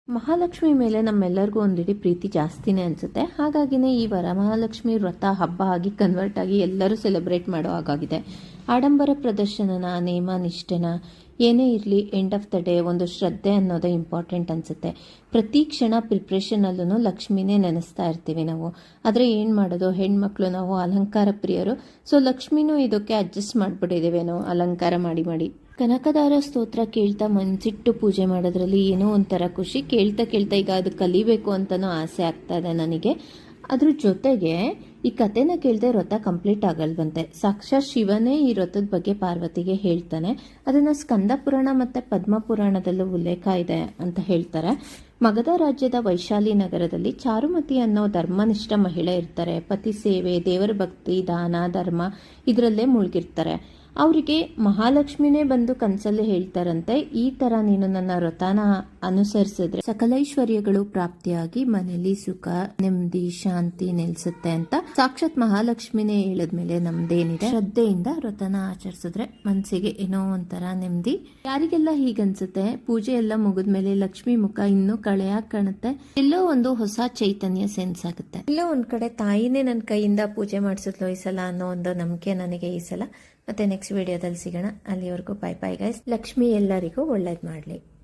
ಮಹಾಲಕ್ಷ್ಮಿ ಮೇಲೆ ನಮ್ಮೆಲ್ಲರಿಗೂ ಒಂದಿಡೀ ಪ್ರೀತಿ ಜಾಸ್ತಿನೇ ಅನಿಸುತ್ತೆ. ಹಾಗಾಗಿನೇ ಈ ವರಮಹಾಲಕ್ಷ್ಮಿ ವ್ರತ ಹಬ್ಬ ಆಗಿ ಕನ್ವರ್ಟ್ ಆಗಿ ಎಲ್ಲರೂ ಸೆಲೆಬ್ರೇಟ್ ಮಾಡೋ ಹಾಗಾಗಿದೆ. ಆಡಂಬರ ಪ್ರದರ್ಶನನ, ನೇಮ ನಿಷ್ಠೆನ ಏನೇ ಇರಲಿ, ಎಂಡ್ ಆಫ್ ದ ಡೇ ಒಂದು ಶ್ರದ್ಧೆ ಅನ್ನೋದೇ ಇಂಪಾರ್ಟೆಂಟ್ ಅನಿಸುತ್ತೆ. ಪ್ರತಿ ಕ್ಷಣ ಪ್ರಿಪ್ರೇಷನಲ್ಲೂ ಲಕ್ಷ್ಮಿನೇ ನೆನೆಸ್ತಾ ಇರ್ತೀವಿ ನಾವು. ಆದರೆ ಏನು ಮಾಡೋದು, ಹೆಣ್ಮಕ್ಳು ನಾವು ಅಲಂಕಾರ ಪ್ರಿಯರು. ಸೊ ಲಕ್ಷ್ಮಿನೂ ಇದಕ್ಕೆ ಅಡ್ಜಸ್ಟ್ ಮಾಡಿಬಿಟ್ಟಿದ್ದೇವೇನೋ ಅಲಂಕಾರ ಮಾಡಿ ಮಾಡಿ. ಕನಕದಾರ ಸ್ತೋತ್ರ ಕೇಳ್ತಾ ಮನ್ಸಿಟ್ಟು ಪೂಜೆ ಮಾಡೋದ್ರಲ್ಲಿ ಏನೋ ಒಂಥರ ಖುಷಿ. ಕೇಳ್ತಾ ಈಗ ಅದು ಕಲಿಬೇಕು ಅಂತಲೂ ಆಸೆ ಆಗ್ತಾ ಇದೆ ನನಗೆ. ಅದ್ರ ಜೊತೆಗೆ ಈ ಕಥೆನ ಕೇಳದೆ ವ್ರತ ಕಂಪ್ಲೀಟ್ ಆಗಲ್ವಂತೆ. ಸಾಕ್ಷಾತ್ ಶಿವನೇ ಈ ವ್ರತದ ಬಗ್ಗೆ ಪಾರ್ವತಿಗೆ ಹೇಳ್ತಾನೆ. ಅದನ್ನು ಸ್ಕಂದ ಪುರಾಣ ಮತ್ತು ಪದ್ಮ ಪುರಾಣದಲ್ಲೂ ಉಲ್ಲೇಖ ಇದೆ ಅಂತ ಹೇಳ್ತಾರೆ. ಮಗಧ ರಾಜ್ಯದ ವೈಶಾಲಿ ನಗರದಲ್ಲಿ ಚಾರುಮತಿ ಅನ್ನೋ ಧರ್ಮನಿಷ್ಠ ಮಹಿಳೆ ಇರ್ತಾರೆ. ಪತಿ ಸೇವೆ, ದೇವರ ಭಕ್ತಿ, ದಾನ ಧರ್ಮ ಇದರಲ್ಲೇ ಮುಳುಗಿರ್ತಾರೆ. ಅವರಿಗೆ ಮಹಾಲಕ್ಷ್ಮಿನೇ ಬಂದು ಕನಸಲ್ಲಿ ಹೇಳ್ತಾರಂತೆ, ಈ ತರ ನೀನು ನನ್ನ ವ್ರತನ ಅನುಸರಿಸಿದ್ರೆ ಸಕಲೈಶ್ವರ್ಯಗಳು ಪ್ರಾಪ್ತಿಯಾಗಿ ಮನೆಯಲ್ಲಿ ಸುಖ, ನೆಮ್ಮದಿ, ಶಾಂತಿ ನೆಲೆಸುತ್ತೆ ಅಂತ. ಸಾಕ್ಷಾತ್ ಮಹಾಲಕ್ಷ್ಮಿನೇ ಹೇಳಿದ್ಮೇಲೆ ನಮ್ದೇನಿದೆ, ಶ್ರದ್ಧೆಯಿಂದ ವ್ರತನ ಆಚರಿಸಿದ್ರೆ ಮನಸ್ಸಿಗೆ ಏನೋ ಒಂಥರ ನೆಮ್ಮದಿ. ಯಾರಿಗೆಲ್ಲ ಹೀಗನ್ಸುತ್ತೆ, ಪೂಜೆ ಎಲ್ಲ ಮುಗಿದ್ಮೇಲೆ ಲಕ್ಷ್ಮಿ ಮುಖ ಇನ್ನೂ ಕಳೆಯಾಗಿ ಕಾಣುತ್ತೆ, ಎಲ್ಲೋ ಒಂದು ಹೊಸ ಚೈತನ್ಯ ಸೆನ್ಸ್ ಆಗುತ್ತೆ. ಎಲ್ಲೋ ಒಂದ್ ಕಡೆ ತಾಯಿನೇ ನನ್ನ ಕೈಯಿಂದ ಪೂಜೆ ಮಾಡಿಸಿದ್ಲು ಈ ಸಲ ಅನ್ನೋ ಒಂದು ನಂಬಿಕೆ ನನಗೆ ಈ ಸಲ. ಮತ್ತೆ ನೆಕ್ಸ್ಟ್ ವಿಡಿಯೋದಲ್ಲಿ ಸಿಗೋಣ. ಅಲ್ಲಿವರೆಗೂ ಬೈ ಬೈ ಗೈಸ್. ಲಕ್ಷ್ಮಿ ಎಲ್ಲರಿಗೂ ಒಳ್ಳೇದು ಮಾಡಲಿ.